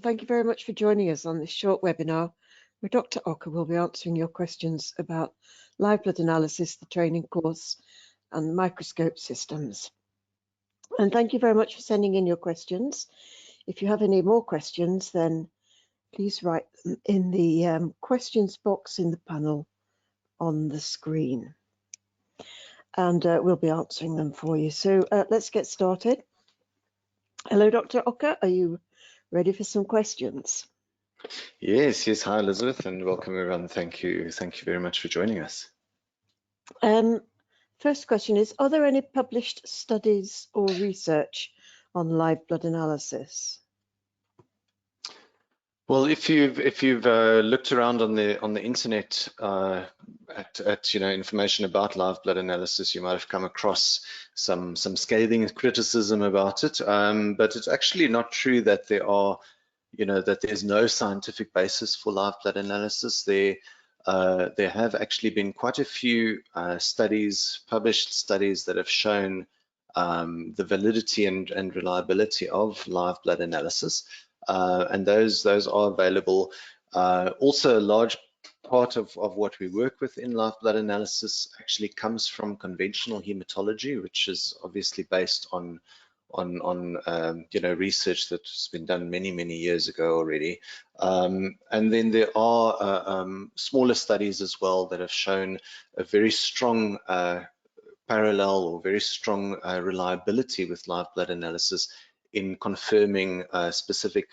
Thank you very much for joining us on this short webinar where Dr. Ocker will be answering your questions about live blood analysis, the training course, and microscope systems. And thank you very much for sending in your questions. If you have any more questions, then please write them in the questions box in the panel on the screen. And we'll be answering them for you. So let's get started. Hello, Dr. Ocker. Are you ready for some questions? Yes. Hi, Elizabeth, and welcome everyone. Thank you very much for joining us. First question is, are there any published studies or research on live blood analysis? Well, if you've looked around on the internet at information about live blood analysis, you might have come across some scathing criticism about it. But it's actually not true that that there's no scientific basis for live blood analysis. There have actually been quite a few published studies that have shown the validity and reliability of live blood analysis. And those are available. Also, a large part of what we work with in live blood analysis actually comes from conventional hematology, which is obviously based on research that's been done many years ago already. And then there are smaller studies as well that have shown a very strong parallel or very strong reliability with live blood analysis in confirming specific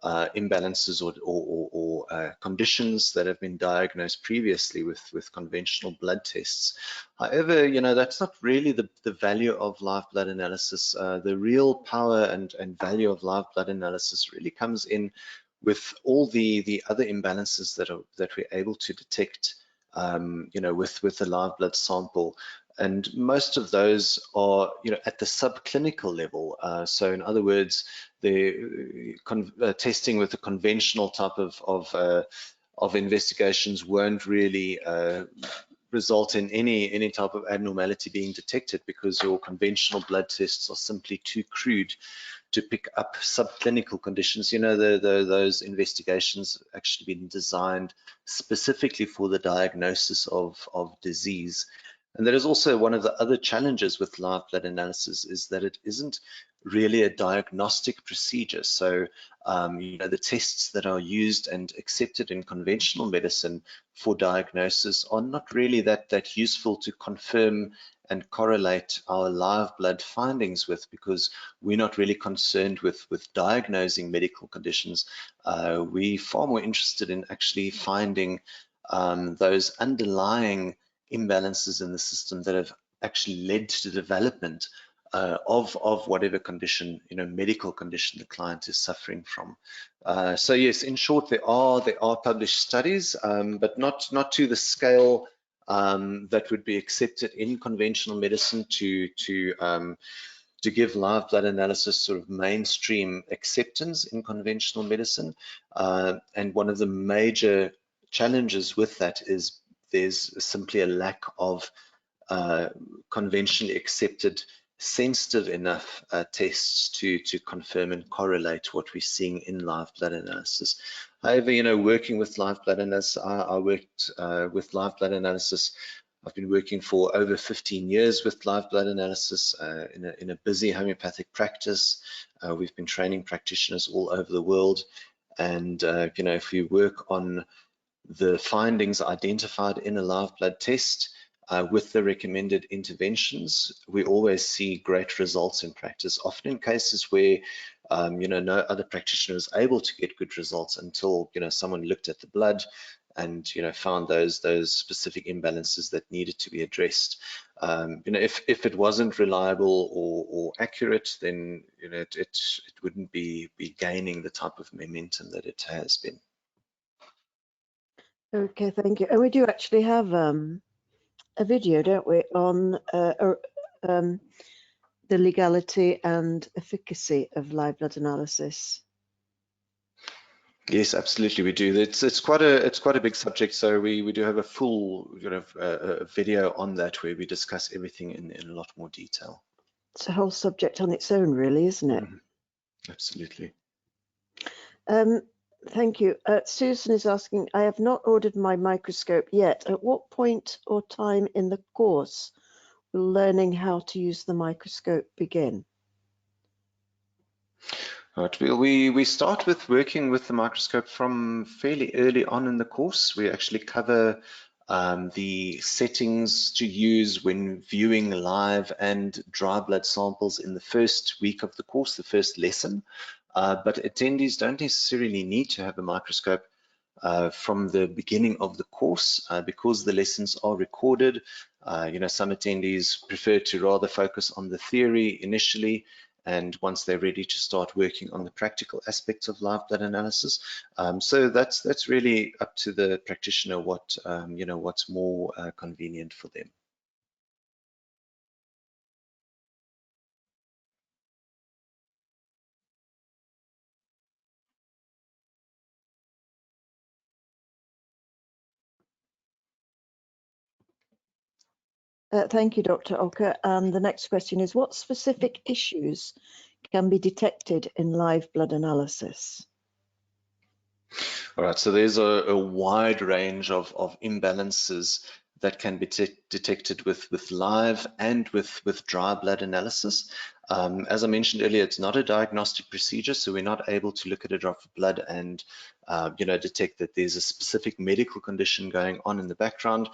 imbalances or conditions that have been diagnosed previously with conventional blood tests. However, that's not really the value of live blood analysis. The real power and value of live blood analysis really comes in with all the other imbalances that we're able to detect with the live blood sample. And most of those are, at the subclinical level. So in other words, the testing with the conventional type of investigations won't really result in any type of abnormality being detected, because your conventional blood tests are simply too crude to pick up subclinical conditions. Those investigations actually been designed specifically for the diagnosis of disease. And that is also one of the other challenges with live blood analysis, is that it isn't really a diagnostic procedure. So, the tests that are used and accepted in conventional medicine for diagnosis are not really that useful to confirm and correlate our live blood findings with, because we're not really concerned with diagnosing medical conditions. We're far more interested in actually finding those underlying imbalances in the system that have actually led to the development of whatever condition, medical condition the client is suffering from. So yes, in short, there are published studies, but not to the scale that would be accepted in conventional medicine to give live blood analysis sort of mainstream acceptance in conventional medicine. And one of the major challenges with that is there's simply a lack of conventionally accepted sensitive enough tests to confirm and correlate what we're seeing in live blood analysis. However, working with live blood analysis, I worked with live blood analysis. I've been working for over 15 years with live blood analysis in a busy homeopathic practice. We've been training practitioners all over the world, and if we work on the findings identified in a live blood test with the recommended interventions, we always see great results in practice, often in cases where no other practitioner was able to get good results until someone looked at the blood and found those specific imbalances that needed to be addressed. If it wasn't reliable or accurate, then it wouldn't be gaining the type of momentum that it has been. Okay, thank you. And we do actually have a video, don't we, on the legality and efficacy of live blood analysis. Yes, absolutely, we do. It's quite a big subject, so we do have a full video on that where we discuss everything in a lot more detail. It's a whole subject on its own, really, isn't it? Absolutely. Thank you. Susan is asking, I have not ordered my microscope yet. At what point or time in the course will learning how to use the microscope begin? Right. We start with working with the microscope from fairly early on in the course. We actually cover the settings to use when viewing live and dry blood samples in the first week of the course, the first lesson. But attendees don't necessarily need to have a microscope from the beginning of the course because the lessons are recorded. Some attendees prefer to rather focus on the theory initially, and once they're ready to start working on the practical aspects of live blood analysis. So that's really up to the practitioner what's more convenient for them. Thank you, Dr. Ocker. And the next question is, what specific issues can be detected in live blood analysis? All right, so there's a wide range of imbalances that can be detected with live and with dry blood analysis. As I mentioned earlier, it's not a diagnostic procedure, so we're not able to look at a drop of blood and detect that there's a specific medical condition going on in the background.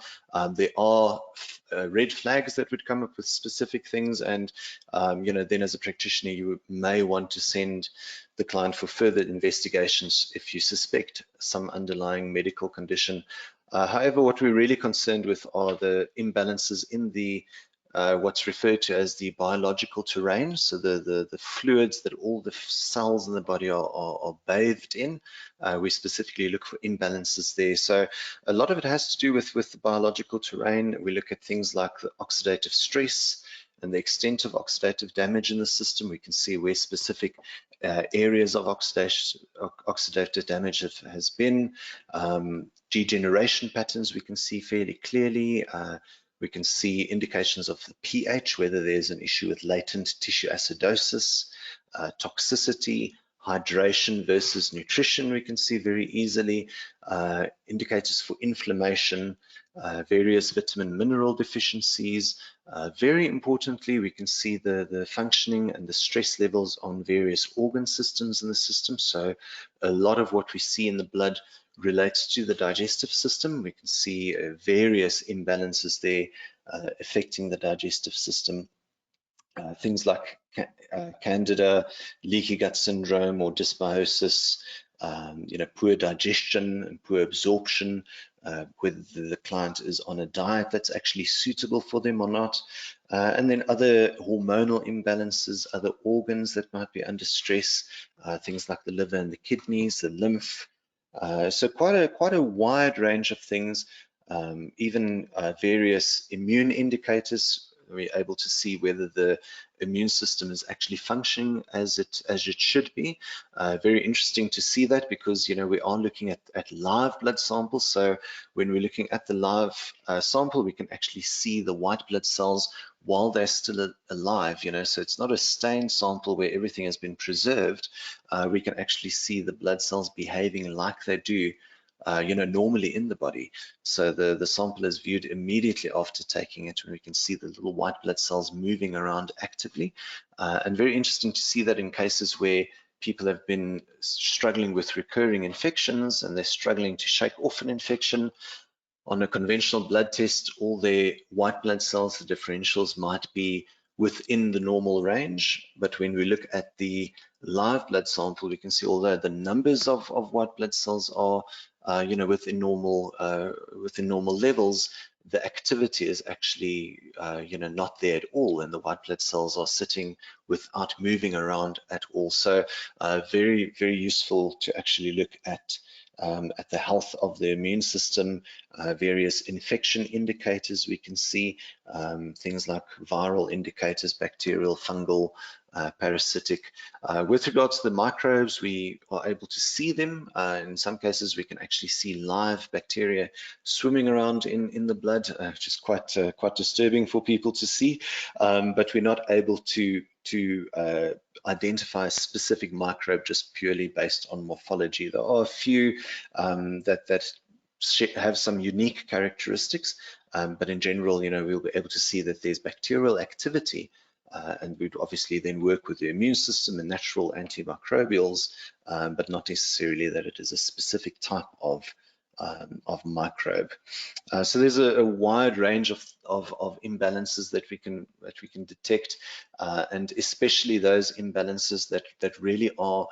There are red flags that would come up with specific things, and then as a practitioner, you may want to send the client for further investigations if you suspect some underlying medical condition. However, what we're really concerned with are the imbalances in the what's referred to as the biological terrain, so the fluids that all the cells in the body are bathed in. We specifically look for imbalances there. So a lot of it has to do with the biological terrain. We look at things like the oxidative stress and the extent of oxidative damage in the system. We can see where specific areas of oxidative damage has been. Degeneration patterns we can see fairly clearly. We can see indications of the pH, whether there's an issue with latent tissue acidosis, toxicity, hydration versus nutrition we can see very easily, indicators for inflammation, various vitamin mineral deficiencies. Very importantly, we can see the functioning and the stress levels on various organ systems in the system. So a lot of what we see in the blood relates to the digestive system. We can see various imbalances there affecting the digestive system. Things like candida, leaky gut syndrome, or dysbiosis, poor digestion and poor absorption, whether the client is on a diet that's actually suitable for them or not, and then other hormonal imbalances, other organs that might be under stress, things like the liver and the kidneys, the lymph. So quite a wide range of things, even various immune indicators. We're able to see whether the immune system is actually functioning as it should be. Very interesting to see that, because we are looking at live blood samples. So when we're looking at the live sample, we can actually see the white blood cells while they're still alive. So it's not a stained sample where everything has been preserved. We can actually see the blood cells behaving like they do normally in the body. So the sample is viewed immediately after taking it, when we can see the little white blood cells moving around actively. And very interesting to see that in cases where people have been struggling with recurring infections and they're struggling to shake off an infection. On a conventional blood test, all their white blood cells, the differentials, might be within the normal range. But when we look at the live blood sample, we can see, although the numbers of white blood cells are within normal levels, the activity is actually not there at all, and the white blood cells are sitting without moving around at all. So very, very useful to actually look at the health of the immune system, various infection indicators we can see, things like viral indicators, bacterial, fungal, parasitic. With regards to the microbes, we are able to see them. In some cases, we can actually see live bacteria swimming around in the blood, which is quite disturbing for people to see. But we're not able to identify a specific microbe just purely based on morphology. There are a few that have some unique characteristics, but in general, we'll be able to see that there's bacterial activity. And we'd obviously then work with the immune system and natural antimicrobials, but not necessarily that it is a specific type of microbe. So there's a wide range of imbalances that we can detect, and especially those imbalances that really are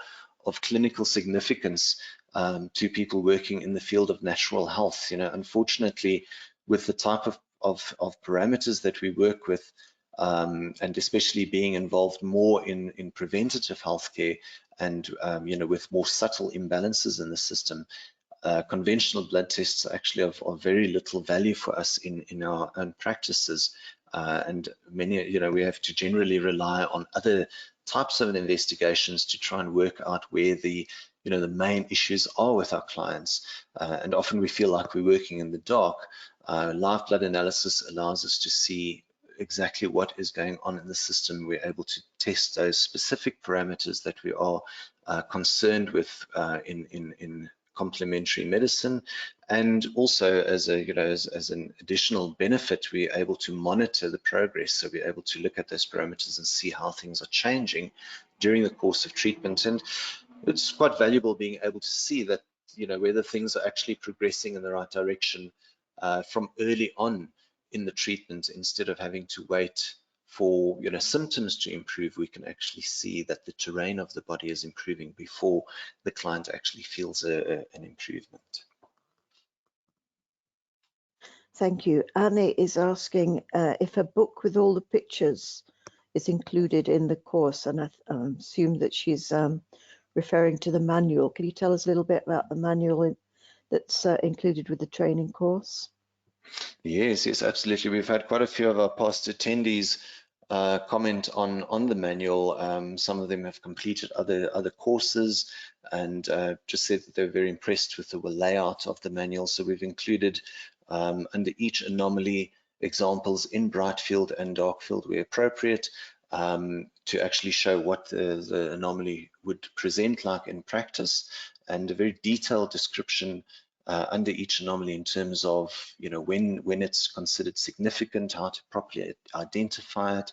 of clinical significance to people working in the field of natural health. Unfortunately, with the type of parameters that we work with, and especially being involved more in preventative healthcare and with more subtle imbalances in the system, conventional blood tests are actually of very little value for us in our own practices, and many, we have to generally rely on other types of investigations to try and work out where the main issues are with our clients, and often we feel like we're working in the dark. Live blood analysis allows us to see exactly what is going on in the system. We're able to test those specific parameters that we are concerned with in complementary medicine, and also as an additional benefit, we're able to monitor the progress. So we're able to look at those parameters and see how things are changing during the course of treatment. And it's quite valuable being able to see that whether things are actually progressing in the right direction from early on in the treatment, instead of having to wait for symptoms to improve. We can actually see that the terrain of the body is improving before the client actually feels an improvement. Thank you. Annie is asking if a book with all the pictures is included in the course, and I assume that she's referring to the manual. Can you tell us a little bit about the manual that's included with the training course? Yes, absolutely. We've had quite a few of our past attendees comment on the manual. Some of them have completed other courses and just said that they're very impressed with the layout of the manual. So we've included under each anomaly examples in Brightfield and Darkfield where appropriate, to actually show what the anomaly would present like in practice, and a very detailed description under each anomaly in terms of when it's considered significant, how to properly identify it,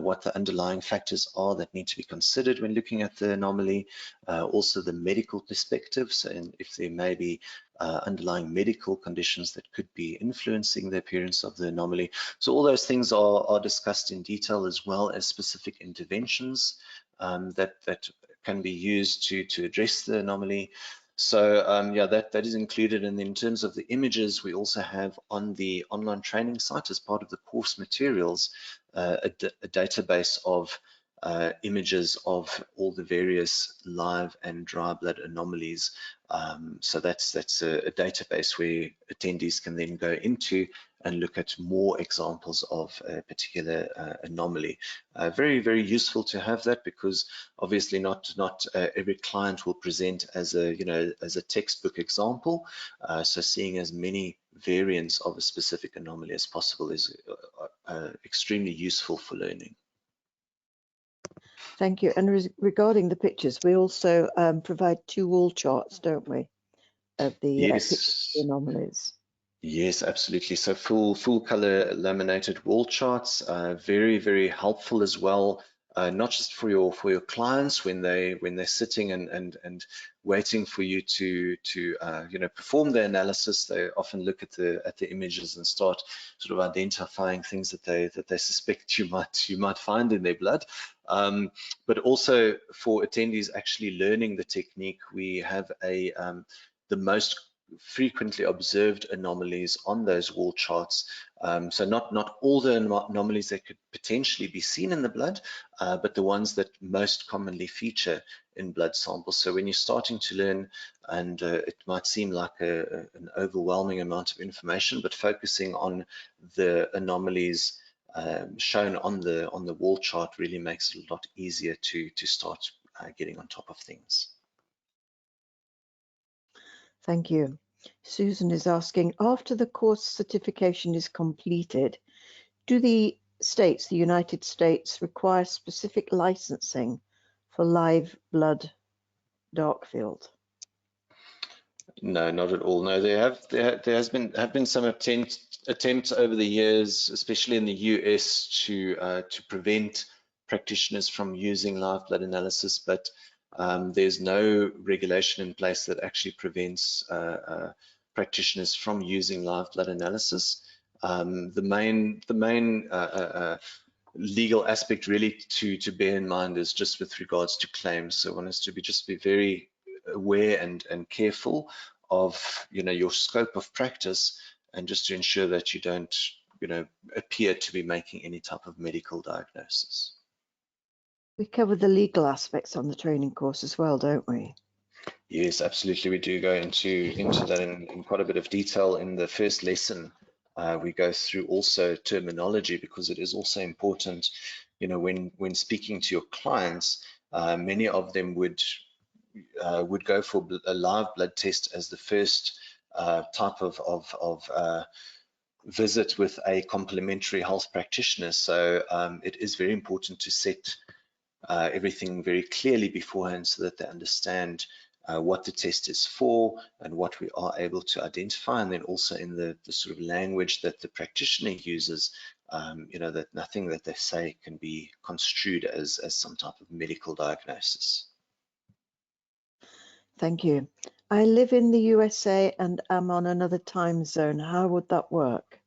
what the underlying factors are that need to be considered when looking at the anomaly, also the medical perspectives, and if there may be underlying medical conditions that could be influencing the appearance of the anomaly. So all those things are discussed in detail, as well as specific interventions that can be used to address the anomaly. So yeah, that is included. And in terms of the images, we also have on the online training site, as part of the course materials, a database of images of all the various live and dry blood anomalies. So that's a database where attendees can then go into and look at more examples of a particular anomaly. Very, very useful to have that, because obviously not every client will present as a textbook example. So seeing as many variants of a specific anomaly as possible is extremely useful for learning. Thank you. And regarding the pictures, we also provide 2 wall charts, don't we, of the pictures of the anomalies? Yes, absolutely. So full color laminated wall charts, very, very helpful as well. Not just for your clients when they're sitting and waiting for you to perform the analysis. They often look at the images and start sort of identifying things that they suspect you might find in their blood. But also for attendees actually learning the technique, we have the most frequently observed anomalies on those wall charts. So not all the anomalies that could potentially be seen in the blood, but the ones that most commonly feature in blood samples. So when you're starting to learn, and it might seem like an overwhelming amount of information, but focusing on the anomalies shown on the wall chart really makes it a lot easier to start getting on top of things. Thank you. Susan is asking, after the course certification is completed, do the United States, require specific licensing for live blood Darkfield? No, not at all. No, there have been some attempts over the years, especially in the US, to prevent practitioners from using live blood analysis, but there's no regulation in place that actually prevents practitioners from using live blood analysis. The main legal aspect really to bear in mind is just with regards to claims. So one has to be very aware and careful of your scope of practice, and just to ensure that you don't appear to be making any type of medical diagnosis. We cover the legal aspects on the training course as well, don't we? Yes, absolutely. We do go into that in quite a bit of detail in the first lesson. We go through also terminology, because it is also important, when speaking to your clients, many of them would go for a live blood test as the first type of visit with a complementary health practitioner. So it is very important to set everything very clearly beforehand, so that they understand what the test is for and what we are able to identify, and then also in the sort of language that the practitioner uses, that nothing that they say can be construed as some type of medical diagnosis. Thank you. I live in the USA and am on another time zone. How would that work?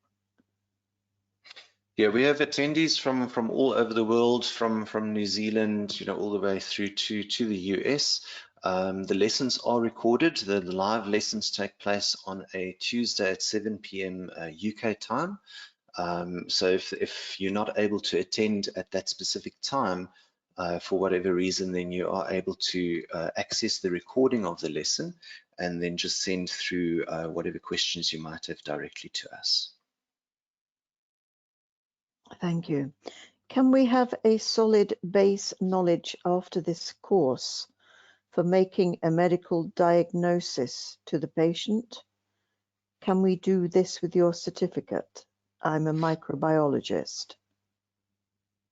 Yeah, we have attendees from all over the world, from New Zealand, all the way through to the US. The lessons are recorded. The live lessons take place on a Tuesday at 7 p.m. UK time. So if you're not able to attend at that specific time, for whatever reason, then you are able to access the recording of the lesson, and then just send through whatever questions you might have directly to us. Thank you. Can we have a solid base knowledge after this course for making a medical diagnosis to the patient? Can we do this with your certificate? I'm a microbiologist.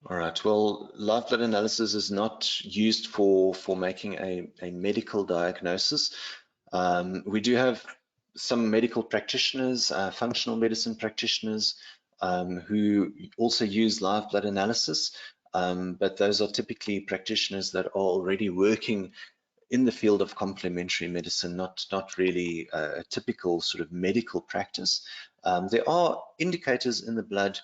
All right. Well, live blood analysis is not used for making a medical diagnosis. We do have some medical practitioners, functional medicine practitioners, who also use live blood analysis, but those are typically practitioners that are already working in the field of complementary medicine, not really a typical sort of medical practice. There are indicators in the blood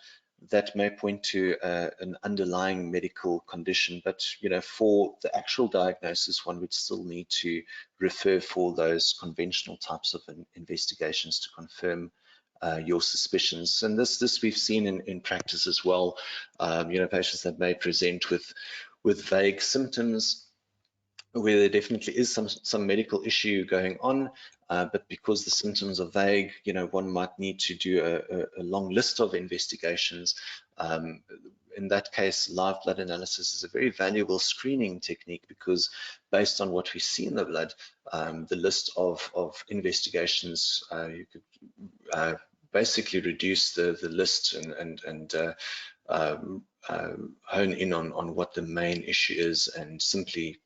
that may point to an underlying medical condition, but for the actual diagnosis, one would still need to refer for those conventional types of investigations to confirm your suspicions. And this we've seen in practice as well. Patients that may present with vague symptoms, where there definitely is some medical issue going on, but because the symptoms are vague, one might need to do a long list of investigations. In that case, live blood analysis is a very valuable screening technique, because based on what we see in the blood, the list of investigations, you could basically reduce the list and hone in on what the main issue is, and simply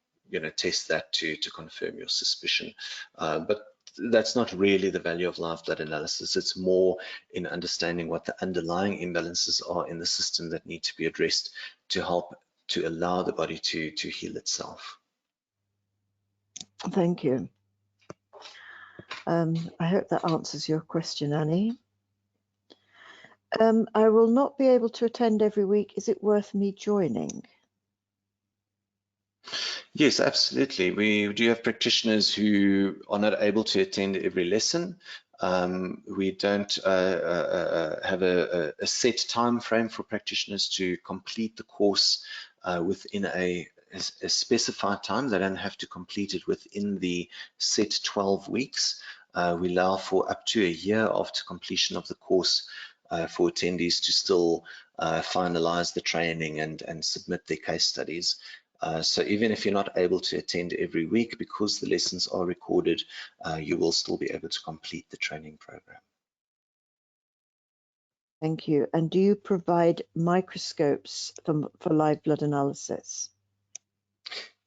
test that to confirm your suspicion. But that's not really the value of live blood analysis. It's more in understanding what the underlying imbalances are in the system that need to be addressed to help to allow the body to heal itself. Thank you. I hope that answers your question, Annie. I will not be able to attend every week. Is it worth me joining? Yes, absolutely. We do have practitioners who are not able to attend every lesson. We don't have a set time frame for practitioners to complete the course within a specified time. They don't have to complete it within the set 12 weeks. We allow for up to a year after completion of the course for attendees to still finalize the training and submit their case studies. So even if you're not able to attend every week, because the lessons are recorded, you will still be able to complete the training program. Thank you. And do you provide microscopes for live blood analysis?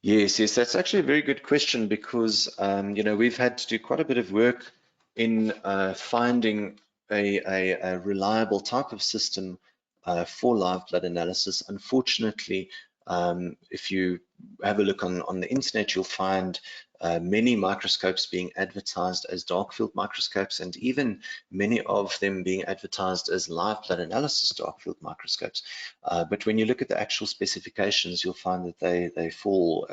Yes, that's actually a very good question, because we've had to do quite a bit of work in finding a reliable type of system for live blood analysis. Unfortunately, if you have a look on the internet, you'll find many microscopes being advertised as Darkfield microscopes, and even many of them being advertised as live blood analysis Darkfield microscopes. But when you look at the actual specifications, you'll find that they fall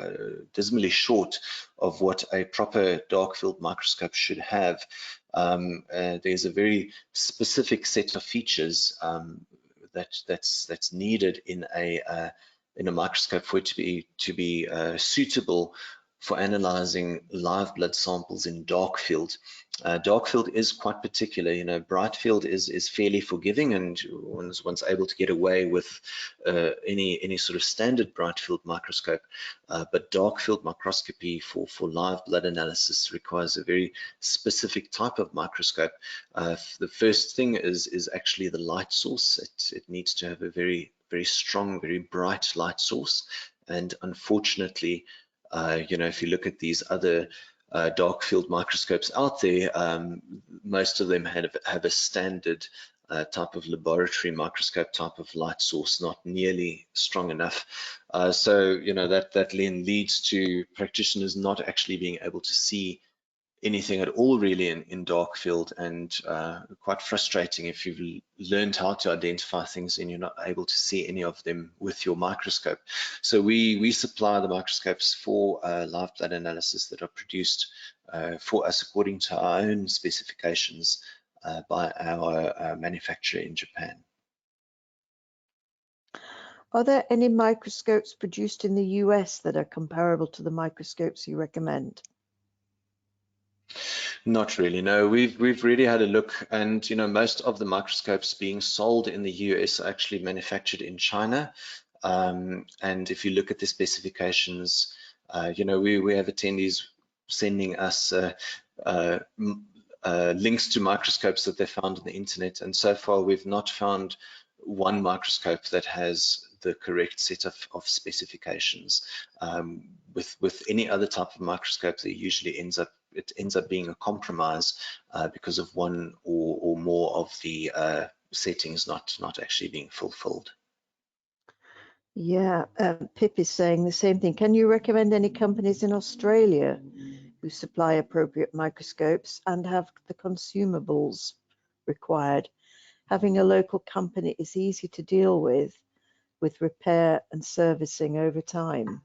dismally short of what a proper Darkfield microscope should have. There's a very specific set of features that's needed in a microscope for it to be suitable for analyzing live blood samples in Darkfield. Darkfield is quite particular. Bright field is fairly forgiving, and one's able to get away with any sort of standard bright field microscope. But Darkfield microscopy for live blood analysis requires a very specific type of microscope. The first thing is actually the light source. It needs to have a very strong, very bright light source. And unfortunately, if you look at these other dark field microscopes out there, most of them have a standard type of laboratory microscope type of light source, not nearly strong enough. So that then leads to practitioners not actually being able to see anything at all really in Darkfield, and quite frustrating if you've learned how to identify things and you're not able to see any of them with your microscope. So we supply the microscopes for live blood analysis that are produced for us according to our own specifications by our manufacturer in Japan. Are there any microscopes produced in the US that are comparable to the microscopes you recommend? Not really, no. We've really had a look, and most of the microscopes being sold in the US are actually manufactured in China. And if you look at the specifications, we have attendees sending us links to microscopes that they found on the internet, and so far we've not found one microscope that has the correct set of specifications. With any other type of microscope, there usually ends up being a compromise because of one or more of the settings not actually being fulfilled. Yeah, Pip is saying the same thing. Can you recommend any companies in Australia who supply appropriate microscopes and have the consumables required? Having a local company is easy to deal with repair and servicing over time.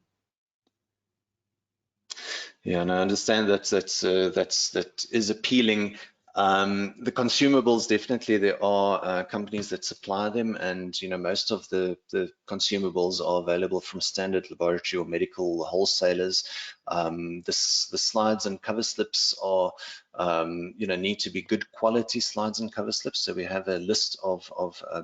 Yeah, and I understand that is appealing. The consumables, definitely there are companies that supply them, and most of the consumables are available from standard laboratory or medical wholesalers. The slides and cover slips are need to be good quality slides and cover slips. So we have a list of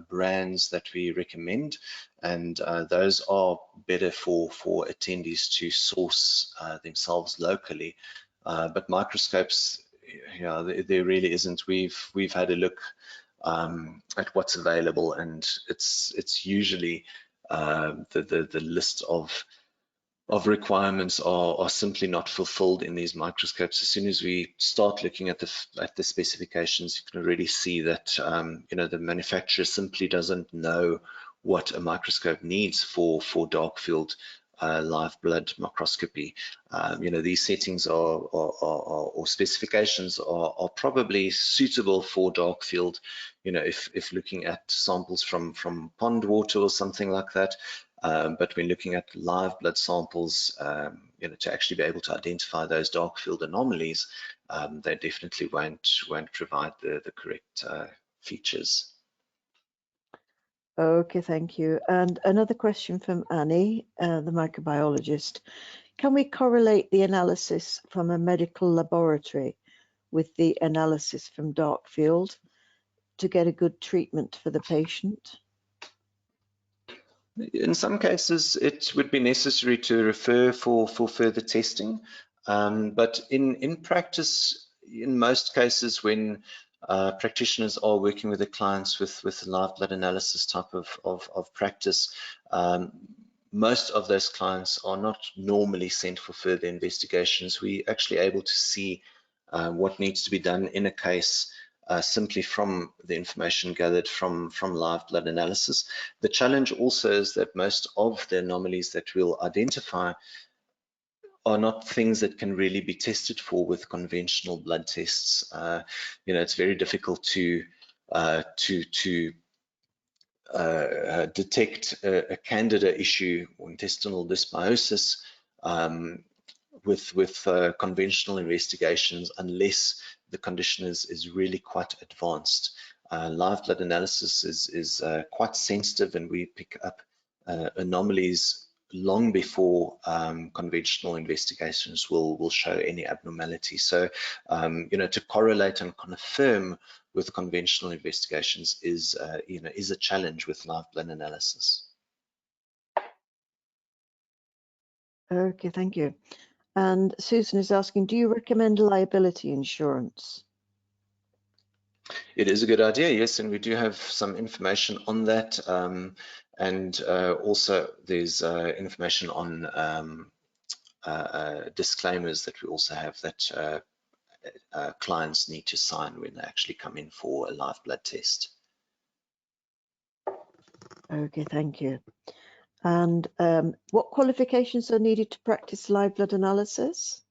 brands that we recommend, and those are better for attendees to source themselves locally. But microscopes, there really isn't. We've had a look at what's available, and it's usually the list of requirements are simply not fulfilled in these microscopes. As soon as we start looking at the specifications, you can already see that the manufacturer simply doesn't know what a microscope needs for Darkfield live blood microscopy. These settings or specifications are probably suitable for Darkfield. If looking at samples from pond water or something like that. But when looking at live blood samples, to actually be able to identify those Darkfield anomalies, they definitely won't provide the correct features. Okay, thank you. And another question from Annie, the microbiologist. Can we correlate the analysis from a medical laboratory with the analysis from Darkfield? to get a good treatment for the patient? In some cases, it would be necessary to refer for further testing. But in practice, in most cases, when practitioners are working with the clients with live blood analysis type of practice, most of those clients are not normally sent for further investigations. We're actually able to see what needs to be done in a case simply from the information gathered from live blood analysis. The challenge also is that most of the anomalies that we'll identify are not things that can really be tested for with conventional blood tests. It's very difficult to detect a candida issue or intestinal dysbiosis with conventional investigations unless the condition is really quite advanced. Live blood analysis is quite sensitive, and we pick up anomalies long before conventional investigations will show any abnormality. So, to correlate and confirm with conventional investigations is a challenge with live blood analysis. Okay, thank you. And Susan is asking, do you recommend liability insurance? It is a good idea, yes, and we do have some information on that. And also there's information on disclaimers that we also have that clients need to sign when they actually come in for a live blood test. Okay, thank you. And what qualifications are needed to practice live blood analysis?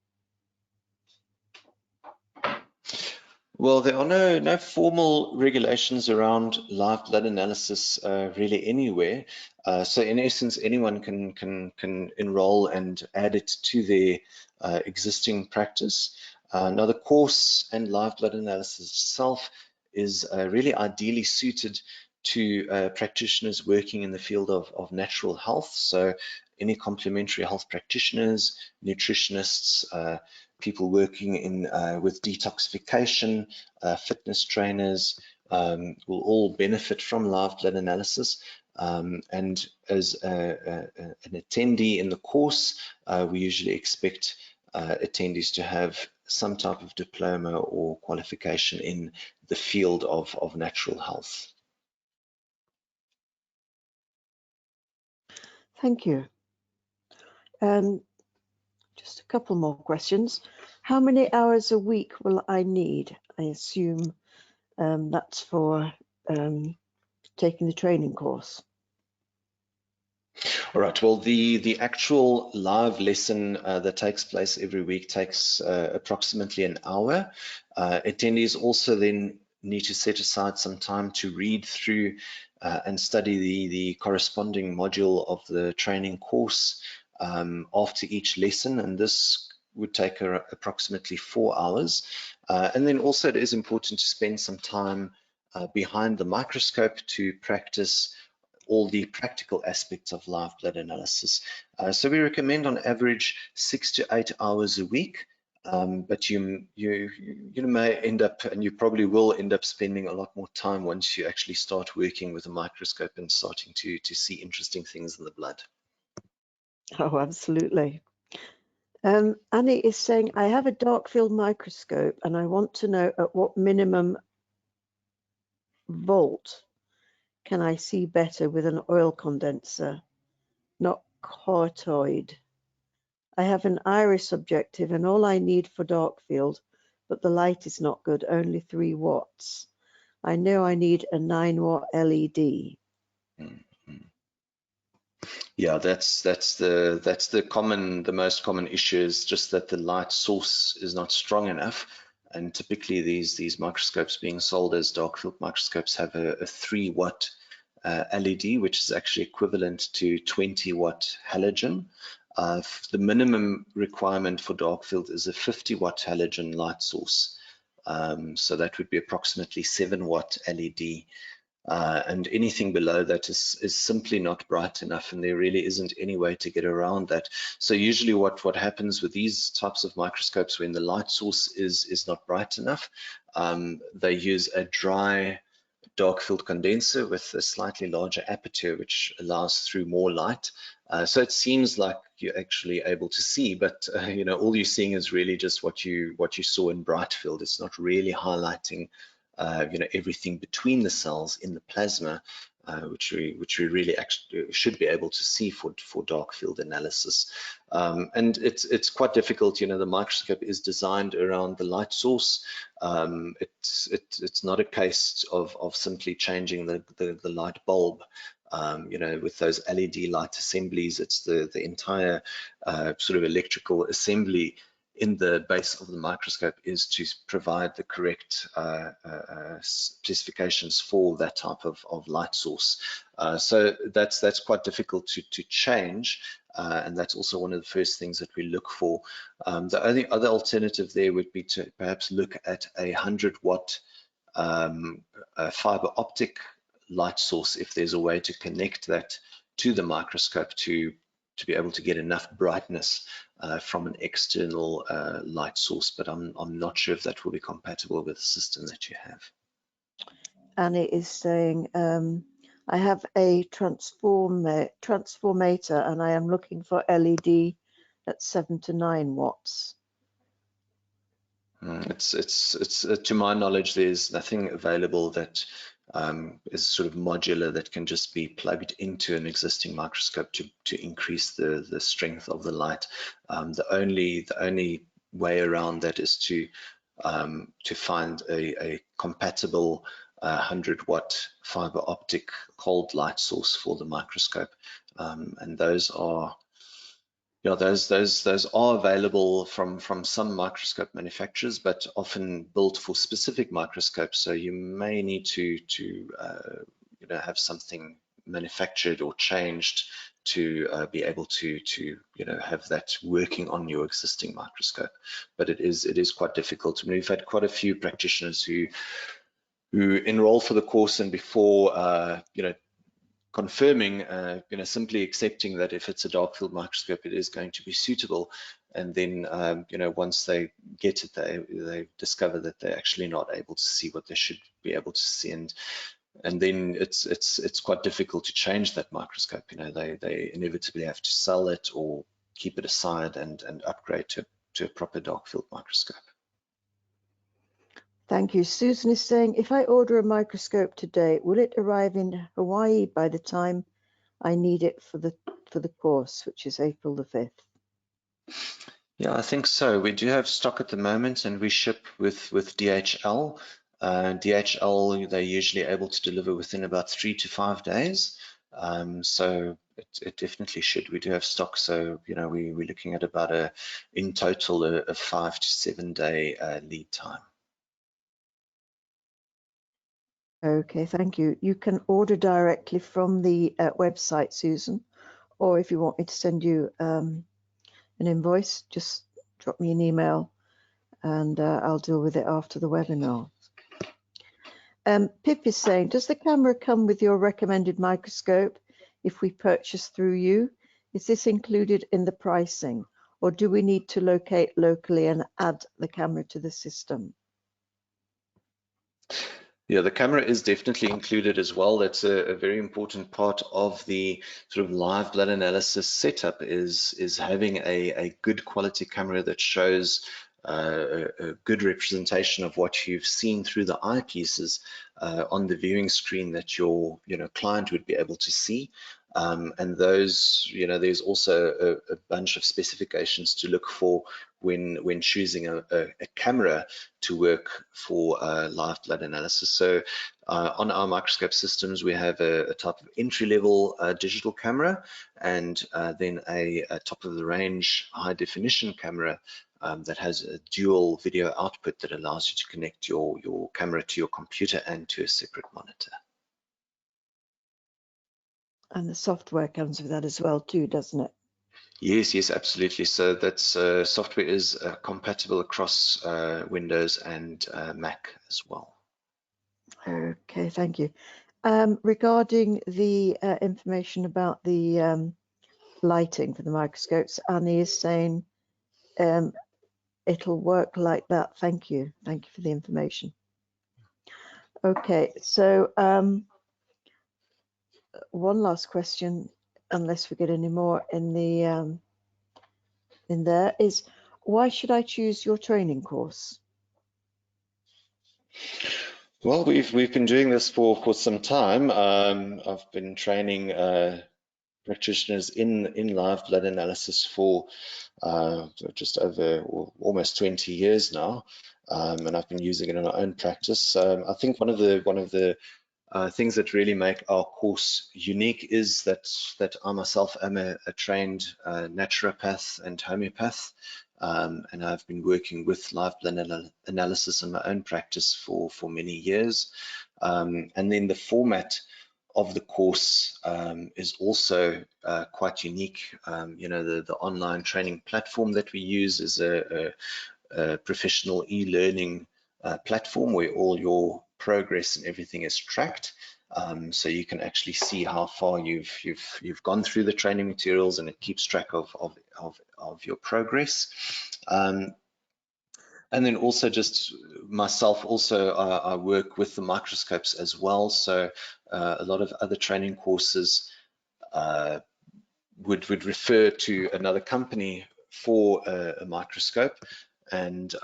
Well, there are no formal regulations around live blood analysis really anywhere. So in essence, anyone can enroll and add it to their existing practice. Now, the course and live blood analysis itself is really ideally suited to practitioners working in the field of natural health. So any complementary health practitioners, nutritionists, people working in with detoxification, fitness trainers will all benefit from live blood analysis. And as an attendee in the course, we usually expect attendees to have some type of diploma or qualification in the field of natural health. Thank you. Just a couple more questions. How many hours a week will I need? I assume that's for taking the training course. All right, well, the actual live lesson that takes place every week takes approximately an hour. Attendees also then need to set aside some time to read through and study the corresponding module of the training course after each lesson, and this would take approximately 4 hours. And then also it is important to spend some time behind the microscope to practice all the practical aspects of live blood analysis. So we recommend on average 6 to 8 hours a week, but you may end up, and you probably will end up spending a lot more time once you actually start working with a microscope and starting to see interesting things in the blood. Oh, absolutely. Annie is saying, I have a Darkfield microscope and I want to know at what minimum volt can I see better with an oil condenser, not cortoid. I have an iris objective and all I need for Darkfield, but the light is not good, only 3 watts. I know I need a 9-watt LED. Yeah, that's the most common issue, is just that the light source is not strong enough. And typically these microscopes being sold as Darkfield microscopes have a 3-watt LED, which is actually equivalent to 20-watt halogen. The minimum requirement for Darkfield is a 50-watt halogen light source. So that would be approximately 7-watt LED. And anything below that is simply not bright enough, and there really isn't any way to get around that. So usually what happens with these types of microscopes, when the light source is not bright enough, they use a dry dark field condenser with a slightly larger aperture, which allows through more light. So it seems like you're actually able to see, but you know, all you're seeing is really just what you saw in bright field. It's not really highlighting you know, everything between the cells in the plasma, which we really actually should be able to see for dark field analysis. And it's quite difficult. You know, the microscope is designed around the light source. It's not a case of simply changing the light bulb. You know, with those LED light assemblies, it's the entire sort of electrical assembly in the base of the microscope is to provide the correct specifications for that type of light source. So that's quite difficult to change, and that's also one of the first things that we look for. The only other alternative there would be to perhaps look at a 100-watt fiber optic light source, if there's a way to connect that to the microscope to be able to get enough brightness from an external light source, but I'm not sure if that will be compatible with the system that you have. And it is saying, I have a transformator and I am looking for LED at 7 to 9 watts. It's to my knowledge, there's nothing available that is sort of modular that can just be plugged into an existing microscope to increase the strength of the light. The only way around that is to find a compatible 100-watt fiber optic cold light source for the microscope, and those are, you know, those are available from some microscope manufacturers, but often built for specific microscopes. So you may need to you know, have something manufactured or changed to be able to you know, have that working on your existing microscope. But it is quite difficult. I mean, we've had quite a few practitioners who enroll for the course, and before you know, confirming, you know, simply accepting that if it's a dark field microscope, it is going to be suitable. And then, you know, once they get it, they discover that they're actually not able to see what they should be able to see. And then it's quite difficult to change that microscope. You know, they inevitably have to sell it or keep it aside and upgrade to a proper dark field microscope. Thank you. Susan is saying, if I order a microscope today, will it arrive in Hawaii by the time I need it for the course, which is April the 5th? Yeah, I think so. We do have stock at the moment, and we ship with DHL. DHL, they're usually able to deliver within about 3 to 5 days. So it definitely should. We do have stock, so you know, we're looking at about in total a 5 to 7 day lead time. Okay, thank you. You can order directly from the website, Susan, or if you want me to send you an invoice, just drop me an email and I'll deal with it after the webinar. Pip is saying, does the camera come with your recommended microscope if we purchase through you? Is this included in the pricing, or do we need to locate locally and add the camera to the system? Yeah, the camera is definitely included as well. That's a very important part of the sort of live blood analysis setup, is having a good quality camera that shows a good representation of what you've seen through the eyepieces on the viewing screen that your client would be able to see. And those, you know, there's also a bunch of specifications to look for when choosing a camera to work for live blood analysis. So on our microscope systems, we have a type of entry-level digital camera, and then a top of the range high definition camera that has a dual video output that allows you to connect your camera to your computer and to a separate monitor. And the software comes with that as well too, doesn't it? Yes, absolutely. So that's software is compatible across Windows and Mac as well. Okay, thank you. Regarding the information about the lighting for the microscopes, Annie is saying it'll work like that. Thank you. Thank you for the information. Okay, so one last question, unless we get any more in the in there, is why should I choose your training course? Well, we've been doing this for some time. I've been training practitioners in live blood analysis for just over almost 20 years now, and I've been using it in our own practice. I think one of the things that really make our course unique is that I myself am a trained naturopath and homeopath, and I've been working with live blood analysis in my own practice for many years. And then the format of the course is also quite unique. You know, the online training platform that we use is a professional e-learning platform where all your progress and everything is tracked. So you can actually see how far you've gone through the training materials, and it keeps track of your progress. And then also just myself, also I work with the microscopes as well. So a lot of other training courses would refer to another company for a microscope, and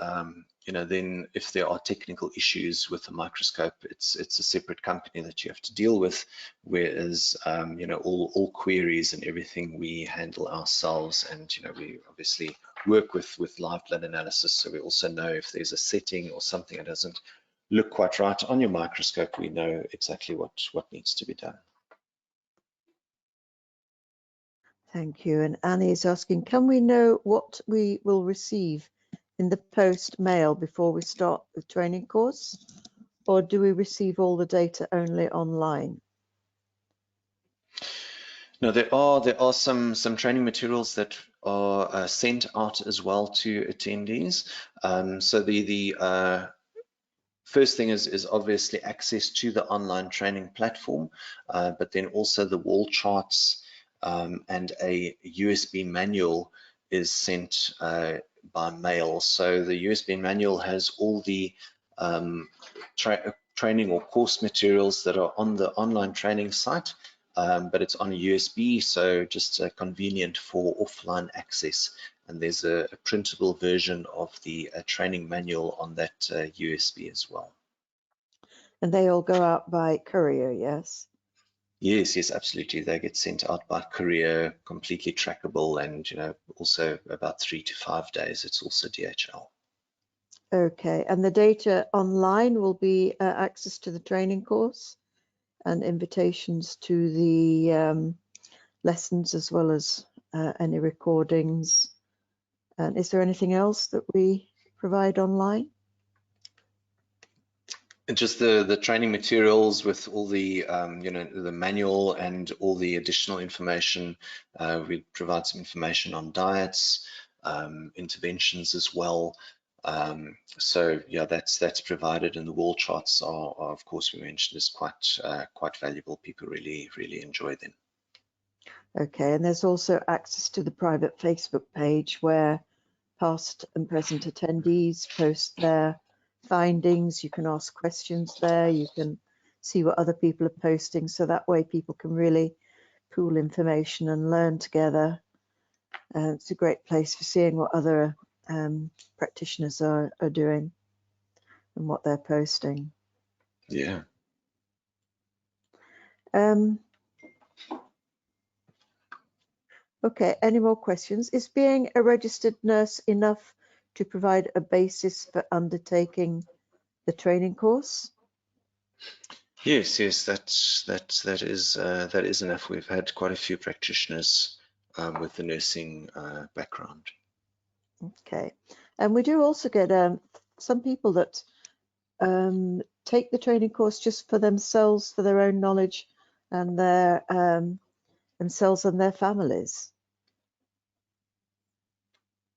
you know, then if there are technical issues with the microscope, it's a separate company that you have to deal with, whereas you know, all queries and everything we handle ourselves. And you know, we obviously work with live blood analysis, so we also know if there's a setting or something that doesn't look quite right on your microscope, we know exactly what needs to be done. Thank you. And Annie is asking, can we know what we will receive in the post mail before we start the training course, or do we receive all the data only online? No, there are some training materials that are sent out as well to attendees. So the first thing is obviously access to the online training platform, but then also the wall charts and a USB manual is sent by mail. So the USB manual has all the training or course materials that are on the online training site, but it's on a USB, so just convenient for offline access. And there's a printable version of the training manual on that USB as well. And they all go out by courier, yes? Yes, absolutely. They get sent out by courier, completely trackable, and you know, also about 3 to 5 days. It's also DHL. Okay, and the data online will be access to the training course and invitations to the lessons, as well as any recordings. And is there anything else that we provide online? And just the training materials with all the you know, the manual and all the additional information. We provide some information on diets, interventions as well. So yeah, that's provided, and the wall charts are of course, we mentioned, is quite valuable. People really enjoy them. Okay, and there's also access to the private Facebook page where past and present attendees post their findings. You can ask questions there. You can see what other people are posting, so that way people can really pool information and learn together. It's a great place for seeing what other practitioners are doing and what they're posting. Yeah. Okay, any more questions? Is being a registered nurse enough to provide a basis for undertaking the training course? Yes, that is enough. We've had quite a few practitioners with the nursing background. Okay, and we do also get some people that take the training course just for themselves, for their own knowledge and their themselves and their families.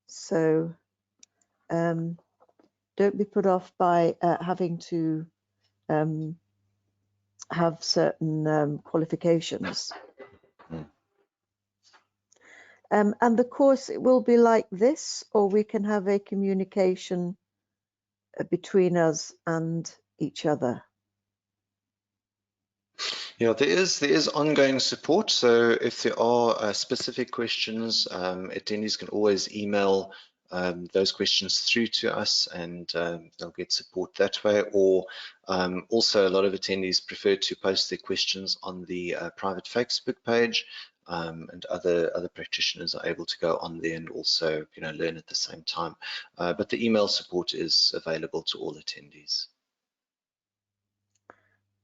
So don't be put off by having to have certain qualifications. And the course, it will be like this, or we can have a communication between us and each other. Yeah, there is ongoing support. So if there are specific questions, attendees can always email those questions through to us, and they'll get support that way. Or also, a lot of attendees prefer to post their questions on the private Facebook page, and other practitioners are able to go on there and also, learn at the same time. But the email support is available to all attendees.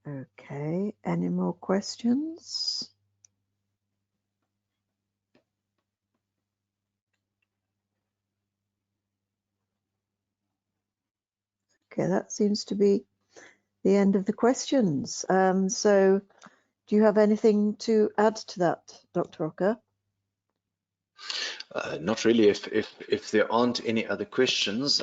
Okay, any more questions? Okay, that seems to be the end of the questions. So do you have anything to add to that, Dr. Ocker? Not really. If there aren't any other questions,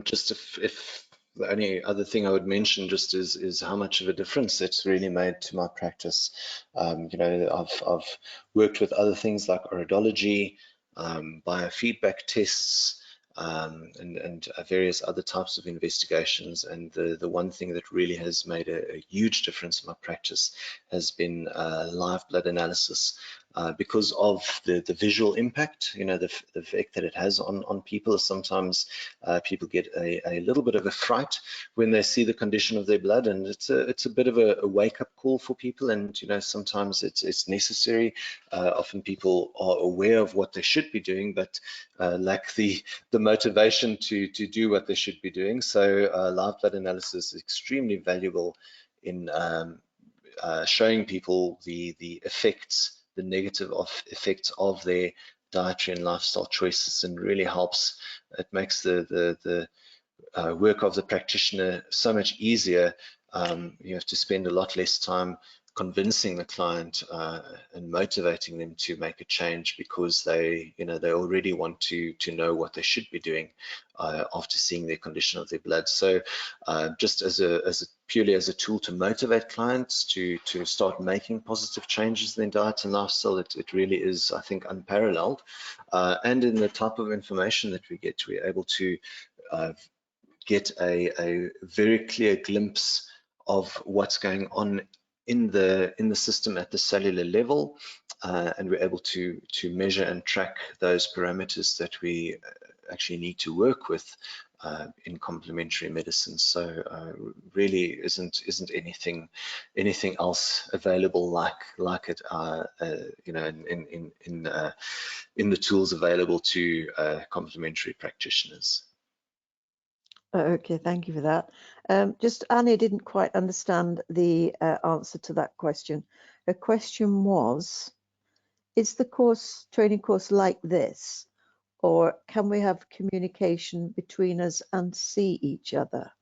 just if the only other thing I would mention just is how much of a difference it's really made to my practice. I've worked with other things like iridology, biofeedback tests, and various other types of investigations. And the one thing that really has made a huge difference in my practice has been live blood analysis. Because of the visual impact, the effect that it has on people. Sometimes people get a little bit of a fright when they see the condition of their blood, and it's a bit of a wake-up call for people. And sometimes it's necessary. Often people are aware of what they should be doing, but lack the motivation to do what they should be doing. So live blood analysis is extremely valuable in showing people the effects, the negative effects of their dietary and lifestyle choices, and really helps. It makes the work of the practitioner so much easier. You have to spend a lot less time convincing the client and motivating them to make a change, because they already want to know what they should be doing after seeing their condition of their blood. So just purely as a tool to motivate clients to start making positive changes in their diet and lifestyle, it really is, I think, unparalleled. And in the type of information that we get, we're able to get a very clear glimpse of what's going on in the system at the cellular level, and we're able to measure and track those parameters that we actually need to work with in complementary medicine. So really isn't anything else available like it in the tools available to complementary practitioners. Okay, thank you for that. Just Annie didn't quite understand the answer to that question. Her question was, is the training course like this, or can we have communication between us and see each other?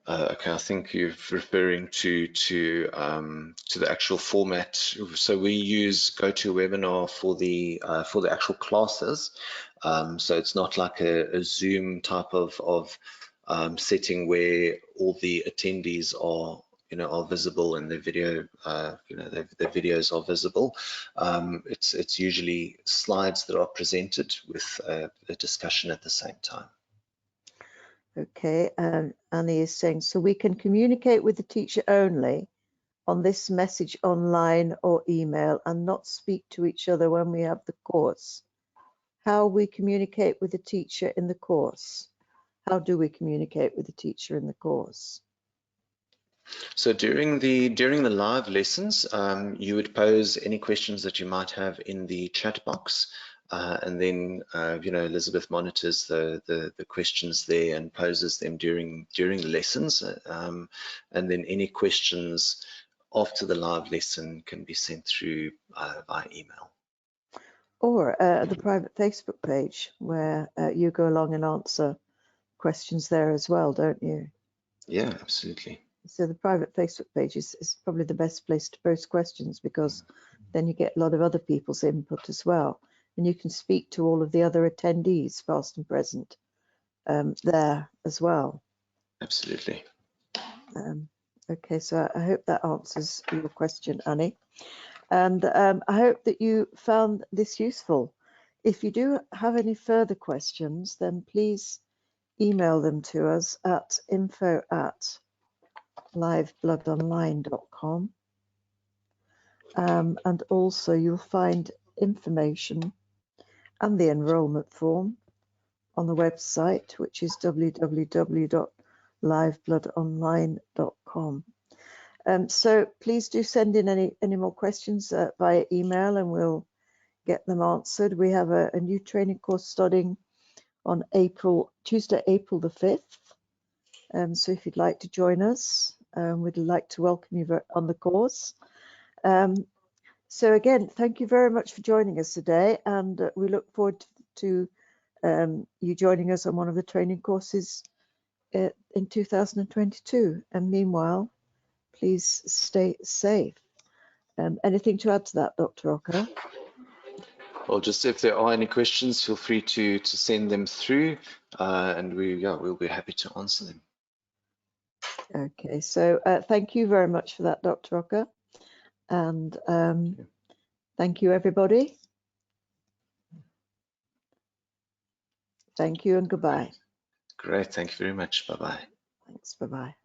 Okay, I think you're referring to the actual format. So we use GoToWebinar for the actual classes. So it's not like a Zoom type of setting where all the attendees are visible and their video their videos are visible. It's usually slides that are presented with a discussion at the same time. Okay, Annie is saying, so we can communicate with the teacher only on this message online or email and not speak to each other when we have the course. How we communicate with the teacher in the course? How do we communicate with the teacher in the course? So during the live lessons, you would pose any questions that you might have in the chat box, and then Elizabeth monitors the questions there and poses them during the lessons, and then any questions after the live lesson can be sent through by email. Or the private Facebook page where you go along and answer questions there as well, don't you? Yeah, absolutely. So the private Facebook page is probably the best place to post questions, because then you get a lot of other people's input as well. And you can speak to all of the other attendees, past and present, there as well. Absolutely. Okay, so I hope that answers your question, Annie. And I hope that you found this useful. If you do have any further questions, then please email them to us at info@ livebloodonline.com. And also you'll find information and the enrolment form on the website, which is www.livebloodonline.com. So please do send in any more questions via email, and we'll get them answered. We have a new training course starting on Tuesday, April the 5th. So if you'd like to join us, we'd like to welcome you on the course. So again, thank you very much for joining us today, and we look forward to you joining us on one of the training courses in 2022. And meanwhile, please stay safe. Anything to add to that, Dr. Ocker? Well, just if there are any questions, feel free to send them through, and we'll be happy to answer them. Okay, so thank you very much for that, Dr. Ocker, and thank you, everybody. Thank you and goodbye. Great. Thank you very much. Bye-bye. Thanks. Bye-bye.